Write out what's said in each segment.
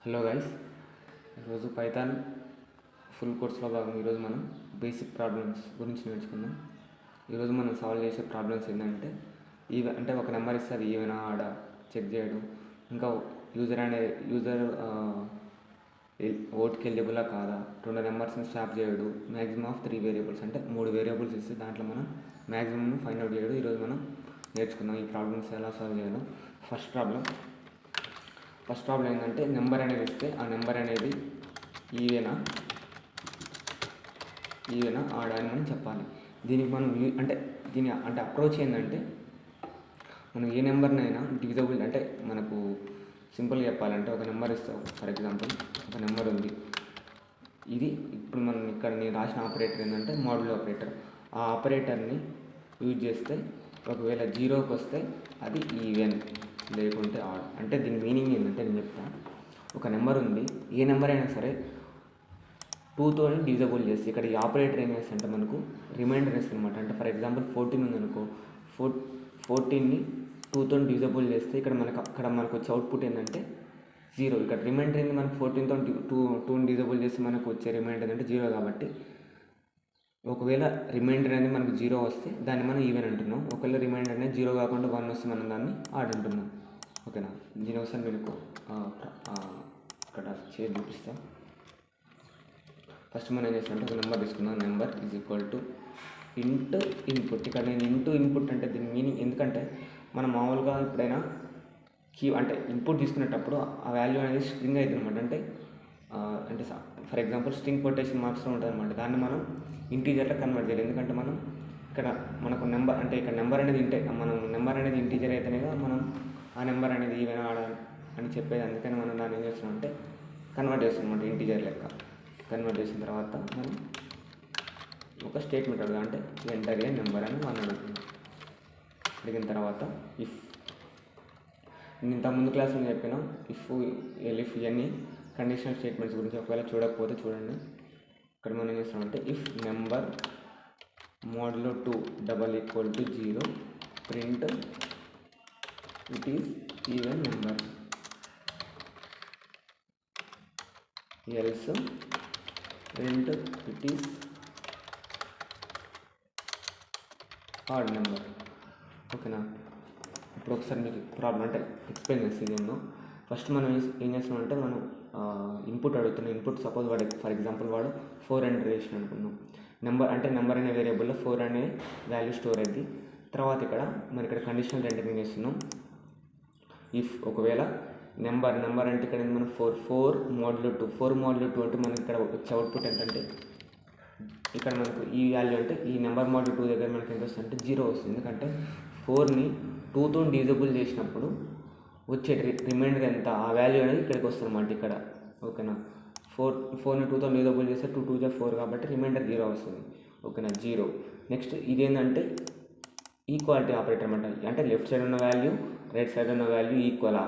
Hello guys, ఈరోజు Python full కోర్స్లో భాగం ఈరోజు మనం బేసిక్ ప్రాబ్లమ్స్ గురించి నేర్చుకుందాం. ఈరోజు మనం సాల్వ్ చేసే ప్రాబ్లమ్స్ ఏంటంటే అంటే ఒక నెంబర్ ఇస్తే అది ఈవెనా ఆడా చెక్ చేయడం, ఇంకా యూజర్ ఓట్కి ఎలిజిబులా కాదా, 2 నెంబర్స్ని స్వాప్ చేయడం, మ్యాక్సిమం ఆఫ్ 3 వేరియబుల్స్ అంటే 3 వేరియబుల్స్ ఇస్తే దాంట్లో మనం మ్యాక్సిమం ఫైండ్ అవుట్ చేయడం ఈరోజు మనం నేర్చుకుందాం. ఈ ప్రాబ్లమ్స్ ఎలా సాల్వ్ చేయాలో ఫస్ట్ ప్రాబ్లం ఏంటంటే నెంబర్ అనేది ఇస్తే ఆ నెంబర్ అనేది ఈవెనా ఆడా అని మనం చెప్పాలి. దీనికి మనం అంటే అప్రోచ్ ఏంటంటే మనం ఏ నెంబర్నైనా డివిజబుల్ అంటే మనకు సింపుల్గా చెప్పాలంటే ఒక నెంబర్ ఇస్తాం. ఫర్ ఎగ్జాంపుల్ ఒక నెంబర్ ఉంది, ఇది ఇప్పుడు మనం ఇక్కడ నేను రాసిన ఆపరేటర్ ఏంటంటే మాడ్యులో ఆపరేటర్. ఆ ఆపరేటర్ని యూజ్ చేస్తే ఒకవేళ 0కి వస్తే అది ఈవెన్, లేకుంటే ఆడ్. అంటే దీని మీనింగ్ ఏంటంటే నేను చెప్తాను. ఒక నెంబర్ ఉంది, ఏ నెంబర్ అయినా సరే 2తో డివిజబుల్ చేస్తే ఇక్కడ ఈ ఆపరేటర్ ఏం చేస్తే అంటే మనకు రిమైండర్ ఇస్తుంది అనమాట. అంటే ఫర్ ఎగ్జాంపుల్ 14 ఉందనుకో, 14ని 2తో డివిజబుల్ చేస్తే అక్కడ మనకు వచ్చే అవుట్పుట్ ఏంటంటే 0. ఇక్కడ రిమైండర్ ఏంది, మనకు 14తో 2ని డివిజబుల్ చేస్తే మనకు వచ్చే రిమైండర్ అంటే 0 కాబట్టి ఒకవేళ రిమైండర్ అనేది మనకు 0 వస్తే దాన్ని మనం ఈవెన్ అంటున్నాం. ఒకవేళ రిమైండర్ అనేది 0 కాకుండా 1 వస్తే మనం దాన్ని ఆడ్ అంటున్నాం. ఓకేనా? దీనికోసం మీకు ఇక్కడ చేసి చూపిస్తాం. ఫస్ట్ మనం ఏం చేస్తామంటే ఒక నెంబర్ తీసుకుందాం. నెంబర్ ఈజ్ ఈక్వల్ టు ఇంట్ ఇన్పుట్. ఇక్కడ నేను ఇంటూ ఇన్పుట్ అంటే దీని మీనింగ్ ఎందుకంటే మనం మామూలుగా ఎప్పుడైనా అంటే ఇన్పుట్ తీసుకునేటప్పుడు ఆ వాల్యూ అనేది స్ట్రింగ్ అవుతుంది అనమాట. అంటే ఫర్ ఎగ్జాంపుల్ స్ట్రింగ్ కొటేషన్ మార్క్స్లో ఉంటుంది అనమాట. దాన్ని మనం ఇంటీజర్లో కన్వర్ట్ చేయాలి. ఎందుకంటే మనం ఇక్కడ మనకు నెంబర్ అంటే ఇక్కడ నెంబర్ అనేది మనం నెంబర్ అనేది ఇంటీజర్ అయితేనే మనం ఆ నెంబర్ అనేది ఈవెన్ ఆడ అని చెప్పేది. అందుకని మనం దాన్ని ఏం చేస్తున్నాం అంటే కన్వర్ట్ చేస్తున్నాం అంటే ఇంటీజర్ లెక్క. కన్వర్ట్ చేసిన తర్వాత మనం ఒక స్టేట్మెంట్ అడుగుతాం. అంటే ఎంటర్ ఏ నెంబర్ అని మనం అడుగుతున్నాం. అడిగిన తర్వాత ఇఫ్ నేను ఇంత ముందు క్లాస్లో చెప్పినా ఇఫ్ ఎలిఫ్ ఇవన్నీ కండిషనల్ స్టేట్మెంట్స్ గురించి. ఒకవేళ చూడకపోతే చూడండి. ఇక్కడ మనం ఏం చేస్తామంటే ఇఫ్ నెంబర్ మోడ్లో 2 = 0 print it is even number, else print it is odd number. ఓకేనా? ఇప్పుడు ఒకసారి మీకు ప్రాబ్లం అంటే ఎక్స్ప్లెయిన్ చేసేదేమో. ఫస్ట్ మనం ఏం చేస్తున్నామంటే మనం ఇన్పుట్ అడుగుతున్నాం. ఇన్పుట్ సపోజ్ వాడు ఫర్ ఎగ్జాంపుల్ వాడు 4 ఎంటర్ చేసిన అనుకున్నాం. నెంబర్ అనే వేరియబుల్లో 4 అనే వాల్యూ స్టోర్ అయింది. తర్వాత మరి ఇక్కడ కండిషనల్ ఎంటరింగ్ చేస్తున్నాం. ఇఫ్ ఒకవేళ నెంబర్ అంటే ఇక్కడ మనం 4 మోడ్లో 2 అంటే మనకి ఇక్కడ వచ్చే అవుట్పుట్ ఎంతంటే ఇక్కడ మనకు ఈ వాల్యూ అంటే ఈ నెంబర్ మోడ్లో 2 దగ్గర మనకి ఎంత వస్తుంది అంటే 0 వస్తుంది. ఎందుకంటే 4ని 2తో డివిజబుల్ చేసినప్పుడు వచ్చే రిమైండర్ ఎంత, ఆ వాల్యూ అనేది ఇక్కడికి వస్తుంది అన్నమాట ఇక్కడ. ఓకేనా? 4ని 2తో డివిజబుల్ చేస్తే 2 2 4 కాబట్టి రిమైండర్ 0 వస్తుంది. ఓకేనా? 0. నెక్స్ట్ ఇదేంటంటే ఈక్వాలిటీ ఆపరేటర్ అన్నమాట. అంటే లెఫ్ట్ సైడ్ ఉన్న వాల్యూ రైట్ సైడ్ ఉన్న వాల్యూ ఈక్వలా.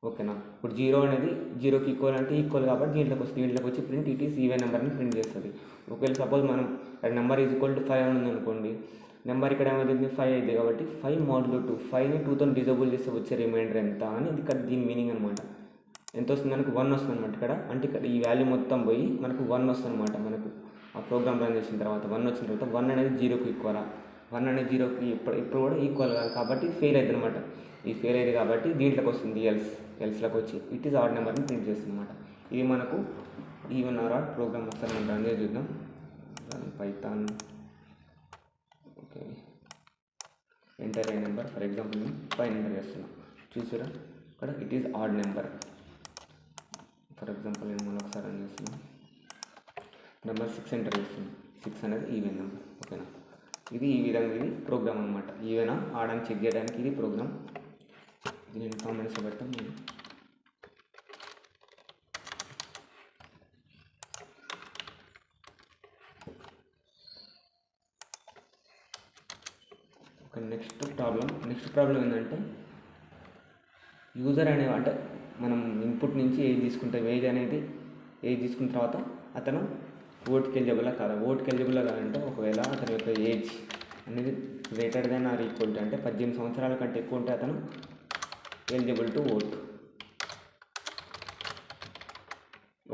ఓకేనా? ఇప్పుడు 0 అనేది 0కి ఈక్వల్ అంటే ఈక్వల్ కాబట్టి దీంట్లోకి వచ్చి ప్రింట్ ఇట్ ఈస్ ఈవెన్ నెంబర్ని ప్రింట్ చేస్తుంది. ఒకవేళ సపోజ్ మనం నెంబర్ ఈజ్ ఈక్వల్ టు 5 అని ఉందనుకోండి, నెంబర్ ఇక్కడ ఏమవుతుంది 5 అయింది కాబట్టి 5 మోడ్లో 2, 5ని 2తో డిజబుల్ చేస్తే వచ్చే రిమైండర్ ఎంత అని ఇక్కడ దీని మీనింగ్ అనమాట. ఎంత వస్తుంది మనకు 1 వస్తుంది అనమాట ఇక్కడ. అంటే ఇక్కడ ఈ వాల్యూ మొత్తం పోయి మనకు 1 వస్తుంది అనమాట. మనకు ఆ ప్రోగ్రామ్ రన్ చేసిన తర్వాత 1 వచ్చిన తర్వాత 1 అనేది 0కి ఈక్వలా. 1 అనేది 0కి ఇప్పుడు కూడా ఈక్వల్ కాదు కాబట్టి ఫెయిల్ అవుతుంది అనమాట. ఈ ఫెయిల్ అయ్యేది కాబట్టి దీంట్లోకి వస్తుంది ఎల్స్లోకి వచ్చి ఇట్ ఈస్ ఆడ్ నెంబర్ని ప్రింట్ చేస్తుంది అనమాట. ఇది మనకు ఈవెన్ ఆర్ ఆడ్ ప్రోగ్రామ్. ఒకసారి మనం రన్ చేసి చూద్దాం. Python okay enter a number for example నేను 5 ఎంటర్ చేస్తున్నాను. చూసారా ఇక్కడ it is odd number. For example నేను మళ్ళీ ఒకసారి రన్ చేస్తున్నాను. నెంబర్ 6 ఎంటర్ చేస్తున్నాను. 6 అనేది ఈవెన్ నెంబర్. ఓకేనా? ఇది ఈ విధంగా ఇది ప్రోగ్రామ్ అనమాట. ఈవెనా ఆడ్ అని చెక్ చేయడానికి ఇది ప్రోగ్రామ్. ఇది నేను కామెంట్స్లో పెడతాను. నేను ఒక నెక్స్ట్ ప్రాబ్లం ఏంటంటే యూజర్ అంటే మనం ఇన్పుట్ నుంచి ఏజ్ తీసుకున్న తర్వాత అతను ఓట్కి ఎలిజిబుల్లా కాదా. ఓట్కి ఎలిజిబుల్లా కాదంటే ఒకవేళ అతని యొక్క ఏజ్ అనేది greater than or equal to అంటే 18 సంవత్సరాల కంటే ఎక్కువ ఉంటే అతను ఎలిజిబుల్ టు ఓట్.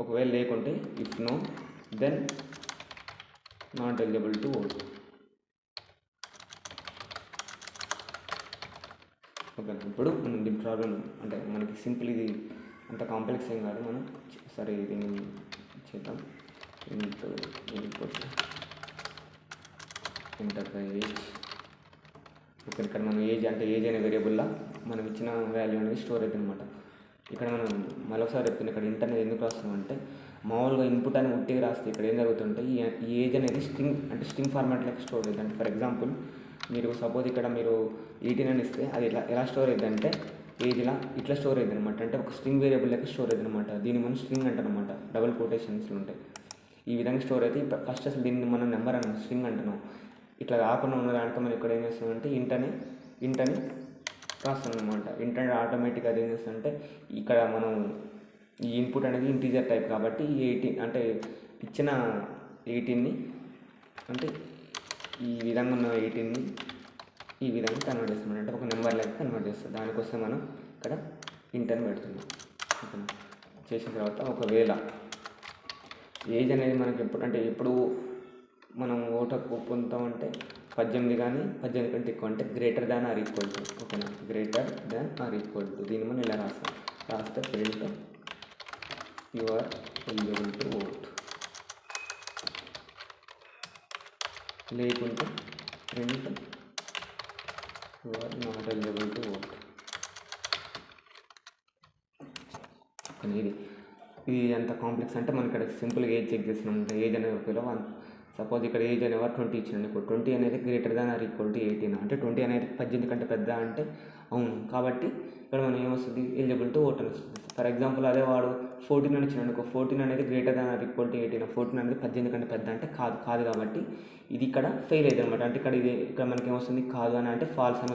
ఒకవేళ లేకుంటే if no then not eligible to vote. Okay, ఇప్పుడు మనం దీని ప్రాబ్లం అంటే మనకి సింపుల్, ఇది అంత కాంప్లెక్స్ ఏం కాదు. మనం సరే దీన్ని చేద్దాం. Enter the age. ఓకే, ఇక్కడ మనం ఏజ్ అంటే ఏజ్ అనే వేరియబుల్లో మనం ఇచ్చిన వాల్యూ అనేది స్టోర్ అవుతుంది అనమాట. ఇక్కడ మనం మరొకసారి చెప్తున్నాం, ఇక్కడ ఇంట్ అనేది ఎందుకు రాస్తామంటే మామూలుగా ఇన్పుట్ అని ఉట్టిగా రాస్తే ఇక్కడ ఏం జరుగుతుంటే ఈ ఏజ్ అనేది స్ట్రింగ్ ఫార్మాట్లోకి స్టోర్ అవుతుంది. అంటే ఫర్ ఎగ్జాంపుల్ మీరు సపోజ్ ఇక్కడ మీరు 18 అని ఇస్తే అది ఎలా స్టోర్ అవుతుంది అంటే ఏజ్లా ఇట్లా స్టోర్ అవుతుంది అనమాట. అంటే ఒక స్ట్రింగ్ వేరియబుల్ లెక్క స్టోర్ అవుతుంది అనమాట. దీన్ని మనం స్ట్రింగ్ అంటాం అనమాట, డబుల్ కొటేషన్స్లో ఉంటాయి. ఈ విధంగా స్టోర్ అయితే ఫస్ట్ అసలు దీన్ని మనం నెంబర్ అన్నాం, స్ట్రింగ్ అంటున్నాం. ఇట్లా కాకుండా ఉన్న దాంట్లో మనం ఇక్కడ ఏం చేస్తామంటే ఇంట్ అని రాస్తాం అనమాట. ఇంట్ అంటే ఆటోమేటిక్గా అది ఏం చేస్తామంటే ఇక్కడ మనం ఈ ఇన్పుట్ అనేది ఇంటీజర్ టైప్ కాబట్టి 18 అంటే ఇచ్చిన 18ని అంటే ఈ విధంగా ఉన్న 18ని ఈ విధంగా కన్వర్ట్ చేస్తాం. అంటే ఒక నెంబర్ లెక్క కన్వర్ట్ చేస్తాం. దానికోసం మనం ఇక్కడ ఇంట్ అని పెడుతున్నాం. ఓకేనా, చేసిన తర్వాత ఒకవేళ ఏజ్ అనేది మనకి ఎప్పుడు మనం ఓటు హక్కు పొందుతామంటే 18 కానీ 18 కంటే ఎక్కువ అంటే greater than or equal to. ఓకేనా, greater than or equal to దీన్ని మనం ఇలా రాస్తే print you are eligible to vote. లేకుంటే print you are not eligible to vote. కానీ ఇది ఎంత కాంప్లెక్స్ అంటే మనం ఇక్కడ సింపుల్గా ఏజ్ చెక్ చేస్తున్నాం. ఏజ్ అనేది ఒకవేళ సపోజ్ ఇక్కడ ఏజ్ అనేవారు 20 ఇచ్చింది. ఇప్పుడు 20 అనేది greater than or equal to 18 అంటే 20 అనేది 18 కంటే పెద్ద అంటే అవును. కాబట్టి ఇక్కడ మనం ఏమొస్తుంది, ఎలిజిబుల్ టు ఓట్ అని వస్తుంది. ఫర్ ఎగ్జాంపుల్ అదే వాడు 14 అని ఇచ్చినాడు అనుకో, 14 అనేది greater than or equal to 18, 14 అనేది 18 కంటే పెద్ద అంటే కాదు కాబట్టి ఇది ఇక్కడ ఫెయిల్ అవుతుంది అనమాట. అంటే ఇక్కడ మనకి ఏమొస్తుంది, కాదు అని అంటే ఫాల్స్ అని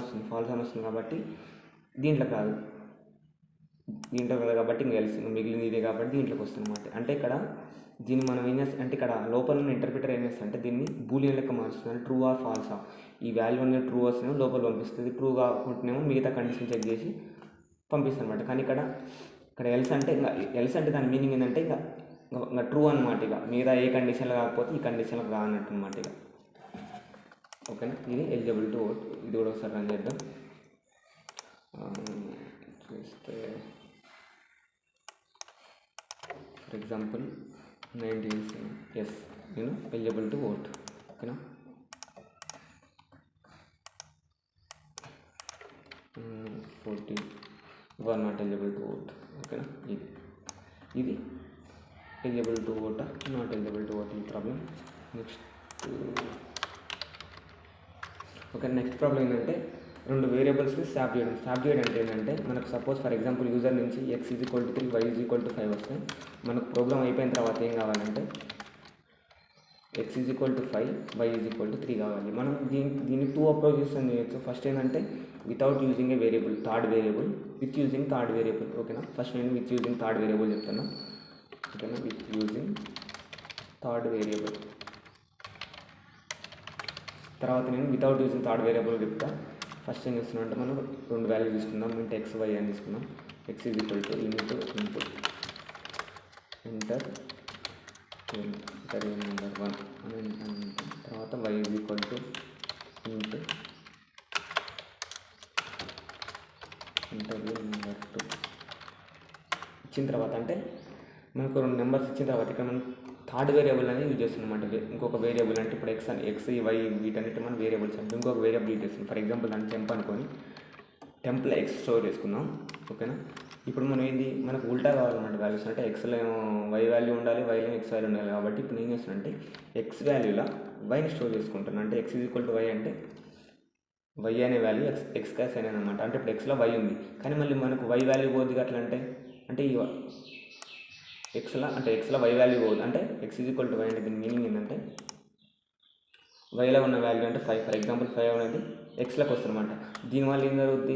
వస్తుంది కాబట్టి దీంట్లో కాదు కాబట్టి ఇంకా తెలుస్తుంది మిగిలింది ఇదే కాబట్టి దీంట్లోకి వస్తుంది అనమాట. అంటే ఇక్కడ దీన్ని మనం ఏం చేస్తాం అంటే ఇక్కడ లోపల ఉన్న ఇంటర్ప్రిటర్ ఏం చేస్తా అంటే దీన్ని బూలియన్ లెక్క మారుస్తుంది. అంటే ట్రూ ఆర్ ఫాల్సా, ఈ వాల్యూ అనేది ట్రూ వస్తేనేమో లోపల పంపిస్తుంది, ట్రూ కాకుంటేనేమో మిగతా కండిషన్ చెక్ చేసి పంపిస్తుంది అనమాట. కానీ ఇక్కడ ఎల్స్ అంటే దాని మీనింగ్ ఏంటంటే ఇంకా ట్రూ అనమాట. ఇక మిగతా ఏ కండిషన్లో కాకపోతే ఈ కండిషన్లో రానట్టు అనమాట ఇక. ఓకేనా, ఇది ఎలిజిబుల్ టు ఓట్. ఇది కూడా ఒకసారి రన్ చేద్దాం. చూస్తే ఫర్ ఎగ్జాంపుల్ 19 ఎస్ నేను ఎలిజిబుల్ టు ఓట్. ఓకేనా, 14 you are not eligible to vote. ఓకేనా, ఇది eligible to vote not eligible to vote ఈ ప్రాబ్లం. నెక్స్ట్ ప్రాబ్లం ఏంటంటే రెండు వేరియబుల్స్ని స్వాప్ చేయడం అంటే ఏంటంటే మనకు సపోజ్ ఫర్ ఎగ్జాంపుల్ యూజర్ నుంచి x = 3 y = 5 వస్తే మనకు ప్రోగ్రామ్ అయిపోయిన తర్వాత ఏం కావాలంటే x = 5 y = 3 కావాలి. మనం దీన్ని 2 అప్రోచెస్ చేయొచ్చు. ఫస్ట్ ఏంటంటే without using a variable, third variable, with using third variable. ఓకేనా, ఫస్ట్ నేను విత్ యూజింగ్ థర్డ్ వేరియబుల్ చెప్తాను. ఓకేనా, విత్ యూజింగ్ థర్డ్ వేరియబుల్. తర్వాత నేను వితౌట్ యూజింగ్ థర్డ్ వేరియబుల్ చెప్తా. ఫస్ట్ ఏం చేస్తున్నాం అంటే మనం రెండు వాల్యూ తీసుకుందాం. ఇంట్ x y అని తీసుకుందాం. x = input ఎంటర్ నెంబర్ 1 అని, తర్వాత y = int ఇంటర్వ్యూ నెంబర్ 2 ఇచ్చిన తర్వాత అంటే మనకు రెండు నెంబర్స్ ఇచ్చిన తర్వాత ఇక్కడ మనం థర్డ్ వేరియబుల్ అనేది యూజ్ చేస్తున్నాం. అంటే ఇంకొక వేరియబుల్ అంటే ఇప్పుడు x y వీటన్నిటి మనం వేరియబుల్స్ అంటే ఇంకొక వేరియబుల్ యూజ్ చేస్తున్నాం. ఫర్ ఎగ్జాంపుల్ దాన్ని టెంప్ అనుకొని టెంప్లో x స్టోర్ చేసుకుందాం. ఓకేనా, ఇప్పుడు మనం మనకు ఉల్టా కావాలన్నమాట వాల్యూస్. అంటే xలో ఏమో y వాల్యూ ఉండాలి, yలో x వాల్యూ ఉండాలి. కాబట్టి ఇప్పుడు నేను చేస్తున్నా అంటే x వాల్యూలో yని స్టోర్ చేసుకుంటాను. అంటే x = y అంటే y అనే వాల్యూ x అని అనమాట. అంటే ఇప్పుడు xలో y ఉంది కానీ మళ్ళీ మనకు y వాల్యూ పోద్ది అట్లా అంటే ఈ xలో y వాల్యూ పోదు. అంటే x = y అంటే దీని మీనింగ్ ఏంటంటే వైలో ఉన్న వాల్యూ అంటే 5. ఫర్ ఎగ్జాంపుల్ 5 అనేది xలోకి వస్తుందన్నమాట. దీనివల్ల ఏం జరుగుతుంది,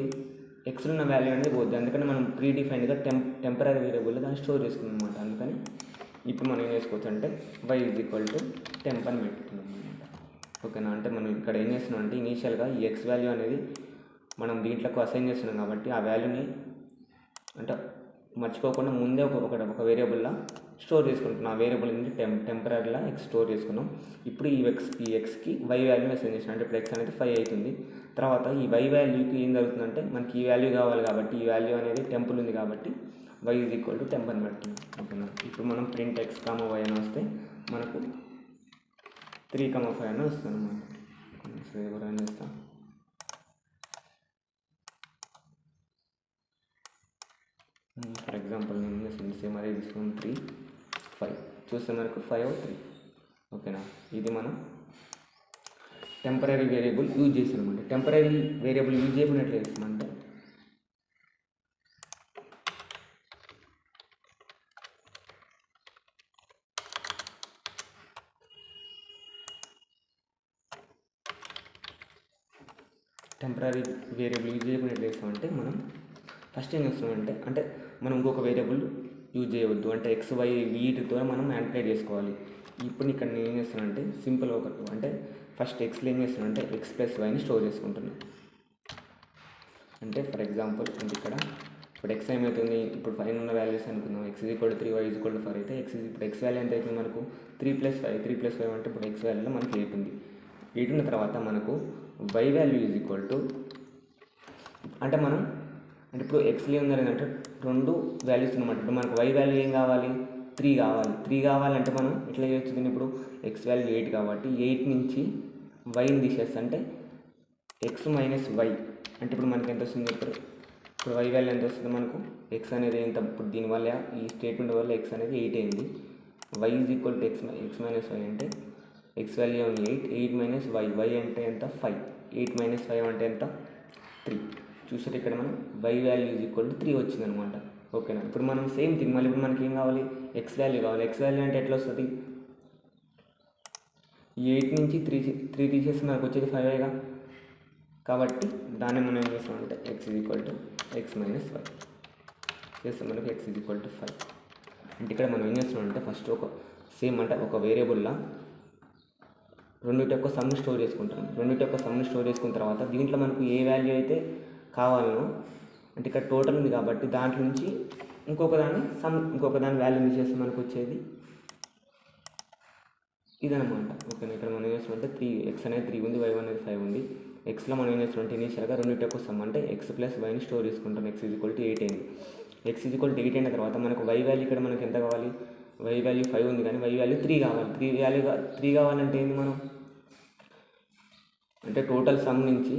xలో ఉన్న వాల్యూ అనేది పోద్ది. అందుకని మనం ప్రీడిఫైన్డ్గా టెంపరీ వేరియబుల్లో దాన్ని స్టోర్ చేసుకున్నాం అనమాట. అందుకని ఇప్పుడు మనం ఏం చేసుకోవచ్చు అంటే y = టెంప్ అని పెట్టుకున్నాం అనమాట. ఓకేనా, అంటే మనం ఇక్కడ ఏం చేస్తున్నాం అంటే ఇనీషియల్గా ఈ x వాల్యూ అనేది మనం దీంట్లోకి అసైన్ చేస్తున్నాం కాబట్టి ఆ వాల్యూని అంటే మర్చిపోకుండా ముందే ఒక వేరియబుల్లా స్టోర్ చేసుకుంటున్నాం. ఆ వేరియబుల్ నుంచి టెంపరీలా ఎక్స్ స్టోర్ చేసుకున్నాం. ఇప్పుడు ఈ ఎక్స్కి వై వాల్యూ మెసేజ్ చేసినాం. అంటే ఇప్పుడు ఎక్స్ అనేది 5 అవుతుంది. తర్వాత ఈ వై వాల్యూకి ఏం జరుగుతుందంటే మనకి ఈ వాల్యూ కావాలి కాబట్టి ఈ వాల్యూ అనేది టెంపుల్ ఉంది కాబట్టి y = టెంప్ అని పెడుతున్నాం. ఓకేనా. ఇప్పుడు మనం ప్రింట్ x, y అని వస్తే మనకు 3, 5 అని వస్తుంది అన్నమాట. రన్ చేస్తాం. ఫర్ ఎగ్జాంపుల్ నేను సేమ్ అదే తీసుకున్నాం 3, 5 చూస్తే మనకు 5, 3. ఓకేనా. ఇది మనం టెంపరీ వేరియబుల్ యూజ్ చేసాం అనమాట. టెంపరీ వేరియబుల్ యూజ్ చేయకున్నట్లు చేస్తామంటే టెంపరీ వేరియబుల్ యూజ్ చేయకుండా ఎట్లా చేస్తామంటే మనం ఫస్ట్ ఏం చేస్తామంటే అంటే మనం ఇంకొక వేరియబుల్ యూజ్ చేయవద్దు. అంటే ఎక్స్ వై వీటితో మనం మ్యానిపులేట్ చేసుకోవాలి. ఇప్పుడు ఇక్కడ నేను ఏం చేస్తానంటే సింపుల్ అంటే ఫస్ట్ ఎక్స్లో ఏం చేస్తానంటే ఎక్స్ ప్లస్ వైని స్టోర్ చేసుకుంటున్నాను. అంటే ఫర్ ఎగ్జాంపుల్ అంటే ఇక్కడ ఇప్పుడు ఎక్స్ ఏమవుతుంది, ఇప్పుడు పైన ఉన్న వాల్యూస్ అనుకుందాం. x = 3, y = 4 అయితే ఇప్పుడు ఎక్స్ వాల్యూ ఎంత అవుతుంది మనకు 3 + 5. 3 + 5 అంటే ఇప్పుడు ఎక్స్ వాల్యూలో మనకి 8 ఉంది. 8 ఉన్న తర్వాత మనకు y వాల్యూ అంటే మనం అంటే ఇప్పుడు ఎక్స్లో ఏం జరిగిందంటే 2 వాల్యూస్ అనమాట. ఇప్పుడు మనకు y వాల్యూ ఏం కావాలి 3 కావాలి. 3 కావాలంటే మనం ఎట్లా చేయొచ్చు దీన్ని, ఇప్పుడు ఎక్స్ వాల్యూ 8 కాబట్టి 8 నుంచి వైని తీసేస్తే అంటే ఎక్స్ మైనస్ వై అంటే ఇప్పుడు మనకి ఎంత వస్తుంది, ఇప్పుడు y వాల్యూ ఎంత వస్తుంది మనకు ఎక్స్ అనేది ఎంత, ఇప్పుడు దీనివల్ల ఈ స్టేట్మెంట్ వల్ల ఎక్స్ అనేది 8 అయింది. y = x మైనస్ వై అంటే ఎక్స్ వాల్యూ 8, 8 - y అంటే ఎంత 5, 8 - 5 అంటే ఎంత 3. చూసారు ఇక్కడ మనం y వాల్యూ = 3 వచ్చిందనమాట. ఓకేనా. ఇప్పుడు మనం సేమ్ థింగ్ మళ్ళీ ఇప్పుడు మనకి ఏం కావాలి ఎక్స్ వాల్యూ కావాలి. ఎక్స్ వాల్యూ అంటే ఎట్లా వస్తుంది, 8 నుంచి 3 తీసేసి మనకు వచ్చేది 5గా. కాబట్టి దాన్ని మనం ఏం చేస్తామంటే x = x మైనస్ వై చేస్తే మనకు x = 5. అంటే ఇక్కడ మనం ఏం చేస్తున్నామంటే ఫస్ట్ ఒక సేమ్ అంటే ఒక వేరియబుల్లా రెండింటి యొక్క సమ్ని స్టోర్ చేసుకుంటాం. రెండింటి యొక్క సమ్ని స్టోర్ చేసుకున్న తర్వాత దీంట్లో మనకు ఏ వాల్యూ అయితే కావాలనో అంటే ఇక్కడ టోటల్ ఉంది కాబట్టి దాంట్లో నుంచి ఇంకొక దాని వాల్యూ తీసేస్తే మనకు వచ్చేది ఇదనమాట. ఓకేనా. ఇక్కడ మనం ఏం చేస్తామంటే ఎక్స్ అనేది 3 ఉంది, వై అనేది 5 ఉంది. ఎక్స్లో మనం ఏం చేస్తామంటే ఇనీషియల్గా రెండింటి యొక్క సమ్ అంటే ఎక్స్ ప్లస్ వైని స్టోర్ చేసుకుంటాం. x = 8 అయింది. x = 8 అయిన తర్వాత మనకు y వాల్యూ ఇక్కడ మనకు ఎంత కావాలి, y వాల్యూ 5 ఉంది కానీ y వాల్యూ 3 కావాలి. 3 కావాలంటే ఏంది మనం అంటే టోటల్ సమ్ నుంచి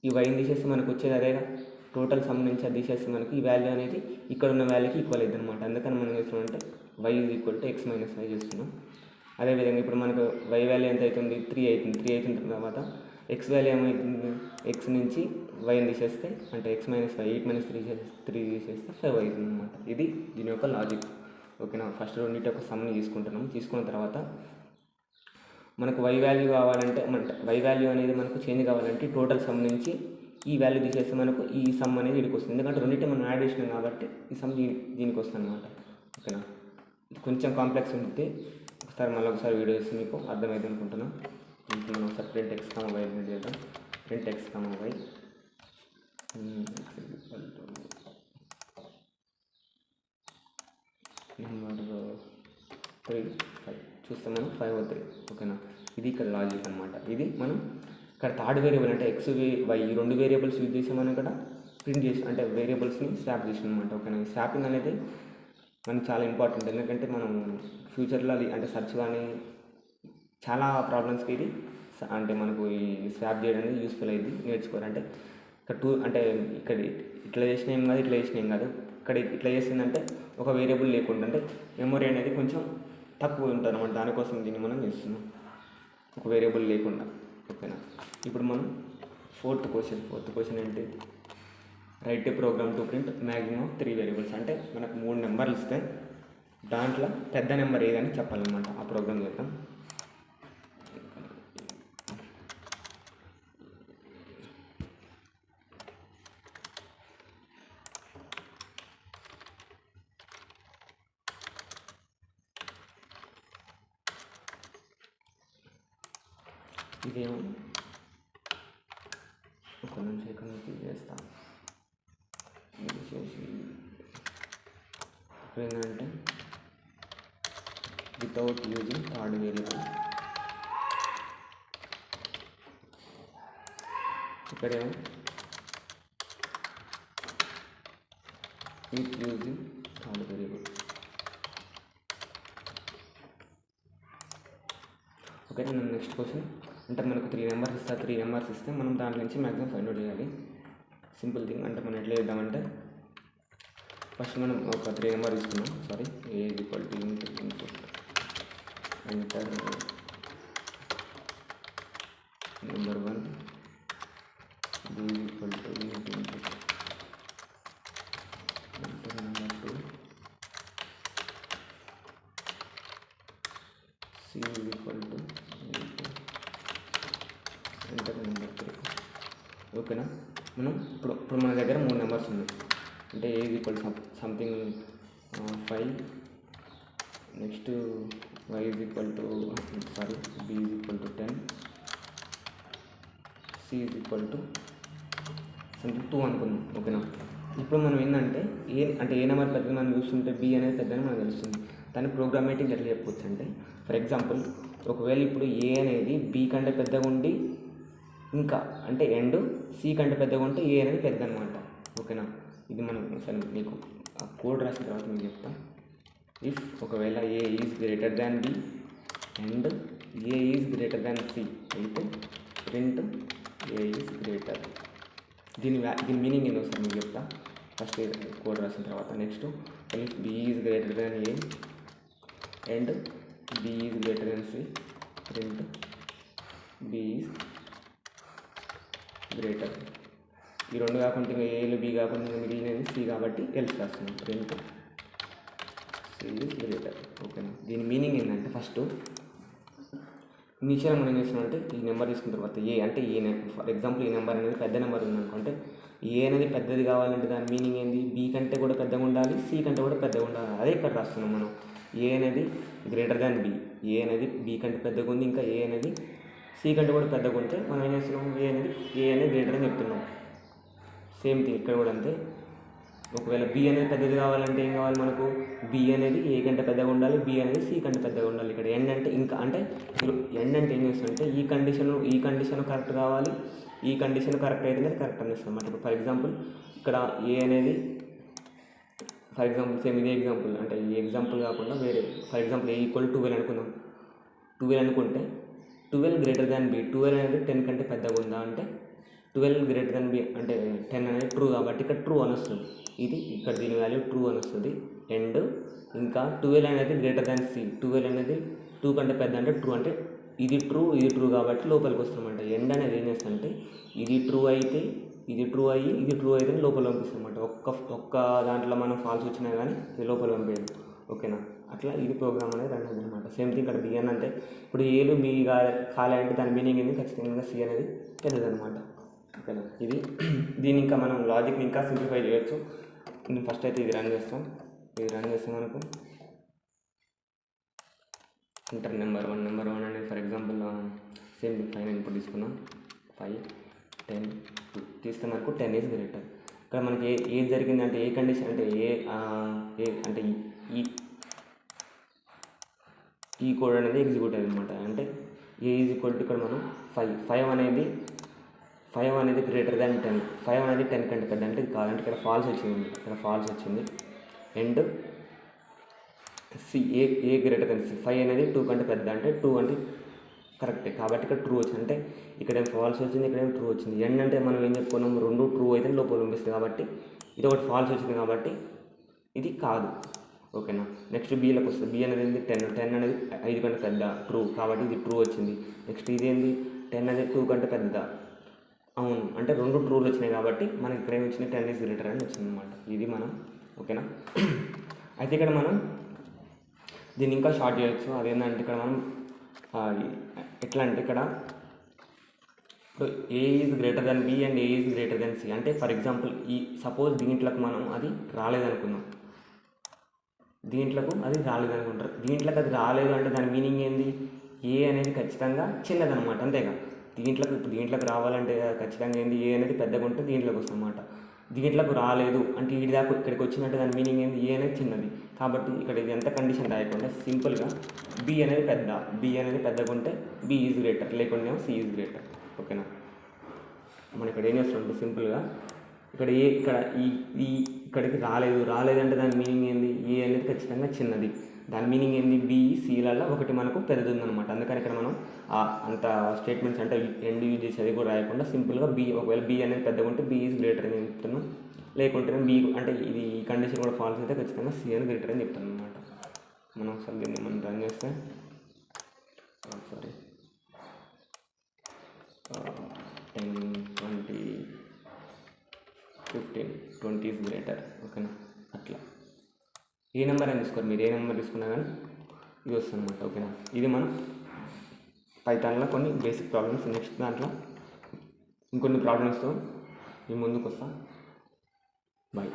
ఈ వైని తీసేస్తే మనకు వచ్చేది అదేగా. టోటల్ సమ్ నుంచి అది తీసేస్తే మనకి ఈ వాల్యూ అనేది ఇక్కడ ఉన్న వాల్యూకి ఈక్వల్ అవుతుంది అనమాట. అందుకని మనం చేస్తున్నామంటే y = x మైనస్ వై చేస్తున్నాం. అదేవిధంగా ఇప్పుడు మనకు y వాల్యూ ఎంత అవుతుంది 3 అవుతుంది. 3 అవుతున్న తర్వాత x వాల్యూ ఏమవుతుంది, x నుంచి వైని తీసేస్తే అంటే x - y 8 - 3 తీసేస్తే 5 అవుతుంది అనమాట. ఇది దీని యొక్క లాజిక్. ఓకేనా. ఫస్ట్ రెండింటి యొక్క సమ్ని తీసుకుంటున్నాం. తీసుకున్న తర్వాత మనకు y వాల్యూ కావాలంటే y వాల్యూ అనేది మనకు చేంజ్ కావాలంటే టోటల్ సమ్ నుంచి ఈ వాల్యూ తీసేస్తే మనకు ఈ సమ్ అనేది వీడికి వస్తుంది. ఎందుకంటే రెండింటి మనం యాడ్ చేసినాం కాబట్టి ఈ సమ్ దీనికి వస్తుంది అనమాట. ఓకేనా. కొంచెం కాంప్లెక్స్ ఉంటుంది. ఒకసారి వీడియో చేస్తే మీకు అర్థమైంది అనుకుంటున్నాను. మనం ఒకసారి ప్రింట్ x, y ప్రింట్ చేద్దాం. ప్రింట్ x, y నెంబర్ 3, 5 చూస్తే మనం 5, 3. ఓకేనా. ఇది ఇక్కడ లాజిక్ అనమాట. ఇది మనం ఇక్కడ థర్డ్ వేరియబుల్ అంటే ఎక్స్ వై ఈ 2 వేరియబుల్స్ యూజ్ చేసి మనం ఇక్కడ ప్రింట్ చేసి అంటే వేరియబుల్స్ని స్వాప్ చేసాం అనమాట. ఓకేనా. ఈ స్వాపింగ్ అనేది మనకి చాలా ఇంపార్టెంట్. ఎందుకంటే మనం ఫ్యూచర్లో అంటే సెర్చ్ కానీ చాలా ప్రాబ్లమ్స్కి ఇది అంటే మనకు ఈ స్వాప్ చేయడానికి యూస్ఫుల్ అయింది. నేర్చుకోవాలంటే ఇక్కడ అంటే ఇక్కడ ఇట్లా చేసిన ఏం కాదు, ఇట్లా చేసిన ఏం కాదు. ఇక్కడ ఇట్లా చేసిందంటే ఒక వేరియబుల్ లేకుండా అంటే మెమొరీ అనేది కొంచెం తక్కువ ఉంటుంది అన్నమాట. దానికోసం దీన్ని మనం చేస్తున్నాం ఒక వేరియబుల్ లేకుండా. ఓకేనా. ఇప్పుడు మనం ఫోర్త్ క్వశ్చన్ ఏంటి, right a program to print maximum 3 variables. అంటే మనకు 3 నెంబర్లు ఇస్తే దాంట్లో పెద్ద నెంబర్ ఏదని చెప్పాలన్నమాట. ఆ ప్రోగ్రామ్ చేద్దాం. ఇదేమో ఒక నిమిషం ఇక్కడ నుంచి చేస్తాను. ఇది చేసి ఇక్కడ ఏంటంటే వితౌట్ యూజింగ్ థర్డ్ వేరియబుల్, ఇక్కడేమో with using third variable. Okay, నేను నెక్స్ట్ క్వశ్చన్ అంటే మనకు 3 నెంబర్స్ ఇస్తా, 3 నెంబర్స్ ఇస్తే మనం దాని నుంచి మ్యాక్సిమం ఫైండ్ అవుట్ చేయాలి. Simple thing. అంటే మనం ఎట్లా చేద్దామంటే ఫస్ట్ మనం ఒక 3 నెంబర్ తీసుకున్నాం. Sorry, A = input enter number 1, B = input enter number 2, C = enter number 3. ఓకేనా. మనం ఇప్పుడు మన దగ్గర 3 నెంబర్స్ ఉన్నాయి. అంటే A something 5, next Y B = 10, C something 2 అనుకుందాం. ఓకేనా. ఇప్పుడు మనం ఏంటంటే ఏ నెంబర్ పెద్దది మనం చూస్తుంటే B అనేది పెద్దని మనకు తెలుస్తుంది. దాన్ని ప్రోగ్రామేటింగ్ ఎట్లా చెప్పవచ్చు అంటే, ఫర్ ఎగ్జాంపుల్ ఒకవేళ ఇప్పుడు A అనేది B కంటే పెద్దగా ఉండి ఇంకా అంటే ఎండ్ C కంటే పెద్దగా ఉంటే A అనేది పెద్ద అనమాట. ఓకేనా. ఇది మనం సరే మీకు ఆ కోడ్ రాసిన తర్వాత మీకు చెప్తాం. ఇఫ్ ఒకవేళ A is greater than B and A is greater than C అయితే ప్రింట్ A ఈజ్ గ్రేటర్. దీని మీనింగ్ ఏందో సార్ మీకు చెప్తా. ఫస్ట్ కోడ్ రాసిన తర్వాత next if B is greater than A and B is greater than C print B is greater. ఈ రెండు కాకుండా ఇంకా ఏలు B కాకుండా మిగిలినది C కాబట్టి ఎల్స్ రాస్తున్నాం. Print C is greater. ఓకేనా. దీని మీనింగ్ ఏంటంటే ఫస్ట్ ఇనిషియల్ మనం ఏం చేస్తున్నామంటే ఈ నెంబర్ తీసుకున్న తర్వాత A అంటే ఫర్ ఎగ్జాంపుల్ ఈ నెంబర్ అనేది పెద్ద నెంబర్ ఉందనుకుంటే A అనేది పెద్దది కావాలంటే దాని మీనింగ్ ఏంది, B కంటే కూడా పెద్దగా ఉండాలి, C కంటే కూడా పెద్దగా ఉండాలి. అదే ఇక్కడ రాస్తున్నాం మనం. A అనేది గ్రేటర్ దాన్ B, A అనేది B కంటే పెద్దగా ఉంది, ఇంకా A అనేది C కంటే కూడా పెద్దగా ఉంటే మనం ఏం చేస్తున్నాం, A అనేది గ్రేటర్ అని చెప్తున్నాం. సేమ్ థింగ్ ఇక్కడ కూడా అంతే. ఒకవేళ B అనేది పెద్దది కావాలంటే ఏం కావాలి మనకు, B అనేది A కంటే పెద్దగా ఉండాలి, B అనేది C కంటే పెద్దగా ఉండాలి. ఇక్కడ ఎండ్ అంటే ఇంకా అంటే ఎండ్ అంటే ఏం చేస్తుందంటే ఈ కండిషన్ కరెక్ట్ కావాలి, ఈ కండిషన్ కరెక్ట్ అయితే కరెక్ట్ అనిస్తాం అన్నమాట. ఇప్పుడు ఫర్ ఎగ్జాంపుల్ ఇక్కడ A అనేది ఫర్ ఎగ్జాంపుల్ సేమ్ ఇదే ఎగ్జాంపుల్ అంటే ఈ ఎగ్జాంపుల్ కాకుండా వేరే ఫర్ ఎగ్జాంపుల్ A = 12 అనుకుందాం. 12 అనుకుంటే 12 గ్రేటర్ దాన్ B, 12 అనేది 10 కంటే పెద్దగా ఉందా అంటే 12 గ్రేటర్ దాన్ B అంటే 10 అనేది ట్రూ కాబట్టి ఇక్కడ ట్రూ అని వస్తుంది. ఇది ఇక్కడ దీని వాల్యూ ట్రూ అని వస్తుంది. అండ్ ఇంకా 12 అనేది గ్రేటర్ దాన్ C, 12 అనేది 2 కంటే పెద్ద అంటే ట్రూ, అంటే ఇది ట్రూ కాబట్టి లోపలికి వస్తామంట. ఎండ్ అనేది ఏం చేస్తామంటే ఇది ట్రూ అయితే ఇది ట్రూ అయితే లోపల పంపిస్తామంట. ఒక్క దాంట్లో మనం ఫాల్స్ వచ్చినా కానీ ఇది లోపల పంపేది. ఓకేనా. అట్లా ఇది ప్రోగ్రామ్ అనేది రన్ అవుతుంది అనమాట. సేమ్ థింగ్ ఇక్కడ B అని అంటే ఇప్పుడు ఏలు B కాలంటే దాని మీనింగ్ ఏంది, ఖచ్చితంగా C అనేది పెద్దదనమాట. ఓకేనా. దీన్ని ఇంకా మనం లాజిక్ని ఇంకా సింప్లిఫై చేయొచ్చు. నేను ఫస్ట్ అయితే ఇది రన్ చేస్తాం మనకు ఎంటర్ నెంబర్ 1 అనేది ఫర్ ఎగ్జాంపుల్ సేమ్ 5 ఇన్పుట్ తీసుకున్నాం. 5, 10, 2 తీస్తే మనకు 10 ఈజ్ గ్రేటర్. ఇక్కడ మనకి ఏది జరిగింది అంటే ఏ కండిషన్ అంటే ఏ అంటే ఈ కోడ్ అనేది ఎగ్జిక్యూట్ అయింది అనమాట. అంటే A ఈజ్ ఈక్వల్ టు ఇక్కడ మనం 5 అనేది గ్రేటర్ దాన్ 10, 5 అనేది 10 కంటే పెద్ద అంటే ఇది కాదంటే ఇక్కడ ఫాల్స్ వచ్చింది. And C A greater than C, 5 అనేది 2 కంటే పెద్ద అంటే 2 అంటే కరెక్టే కాబట్టి ఇక్కడ ట్రూ వచ్చింది. అంటే ఇక్కడేం ఫాల్స్ వచ్చింది, ఇక్కడేం ట్రూ వచ్చింది. ఎండ్ అంటే మనం ఏం చెప్పుకున్నాం, రెండు ట్రూ అయితే లోపల పంపిస్తుంది కాబట్టి ఇది ఒకటి ఫాల్స్ వచ్చింది కాబట్టి ఇది కాదు. ఓకేనా. నెక్స్ట్ Bలోకి వస్తుంది. B అనేది 10 అనేది 5 కంటే పెద్ద ట్రూ కాబట్టి ఇది ట్రూ వచ్చింది. నెక్స్ట్ ఇది ఏంది 10 అనేది 2 కంటే పెద్ద, అవును అంటే రెండు ట్రూలు వచ్చినాయి కాబట్టి మనకి ఇక్కడ ఏమి వచ్చినాయి 10 ఈజ్ గ్రేటర్ అని వచ్చింది అనమాట. ఇది మనం ఓకేనా. అయితే ఇక్కడ మనం దీన్ని ఇంకా షార్ట్ చేయొచ్చు. అదేంటంటే ఇక్కడ మనం ఎట్లా అంటే ఇక్కడ ఇప్పుడు A is greater than B and A is greater than C అంటే ఫర్ ఎగ్జాంపుల్ సపోజ్ దీంట్లోకి మనం అది రాలేదనుకుందాం, దీంట్లోకి అది రాలేదు అంటే దాని మీనింగ్ ఏంది, A అనేది ఖచ్చితంగా చిన్నదనమాట. అంతేగా దీంట్లోకి రావాలంటే ఖచ్చితంగా ఏంది A అనేది పెద్దగా ఉంటే దీంట్లోకి వస్తుందన్నమాట. దీంట్లోకి రాలేదు అంటే ఈ దాకా ఇక్కడికి వచ్చినట్టు దాని మీనింగ్ ఏంది, ఏ అనేది చిన్నది. కాబట్టి ఇక్కడ ఇది ఎంత కండిషన్ రాయకుండా సింపుల్గా బి అనేది పెద్దగా ఉంటే బి ఈజ్ గ్రేటర్, లేకుండా సి ఈజ్ గ్రేటర్. ఓకేనా. మనం ఇక్కడ ఏం చేస్తుంటే సింపుల్గా ఇక్కడ ఇక్కడికి రాలేదంటే దాని మీనింగ్ ఏంది, ఏ అనేది ఖచ్చితంగా చిన్నది. దాని మీనింగ్ ఏంది, బి సిలలో ఒకటి మనకు పెద్దది ఉందన్నమాట. అందుకని ఇక్కడ మనం అంత స్టేట్మెంట్స్ అంటే ఎండ్ యూజ్ చేసి అది కూడా రాయకుండా సింపుల్గా బి, ఒకవేళ బి అనేది పెద్దగా ఉంటే బి ఈజ్ గ్రేటర్ అని చెప్తున్నాం, లేకుంటే బి అంటే ఇది ఈ కండిషన్ కూడా ఫాల్స్ అయితే ఖచ్చితంగా సి అని గ్రేటర్ అని చెప్తాను అనమాట. మనం ఒకసారి దీన్ని మనం రన్ చేస్తే 10, 20, 15, 20 ఈజ్ గ్రేటర్. ఓకేనా. అట్లా ఏ నెంబర్ అని తీసుకోరు, మీరు ఏ నెంబర్ తీసుకున్నా కానీ ఇది వస్తుంది అనమాట. ఓకేనా. ఇది మనం పైథాన్లో కొన్ని బేసిక్ ప్రాబ్లమ్స్. నెక్స్ట్ దాంట్లో ఇంకొన్ని ప్రాబ్లమ్స్తో మీ ముందుకు వస్తాం. బాయ్.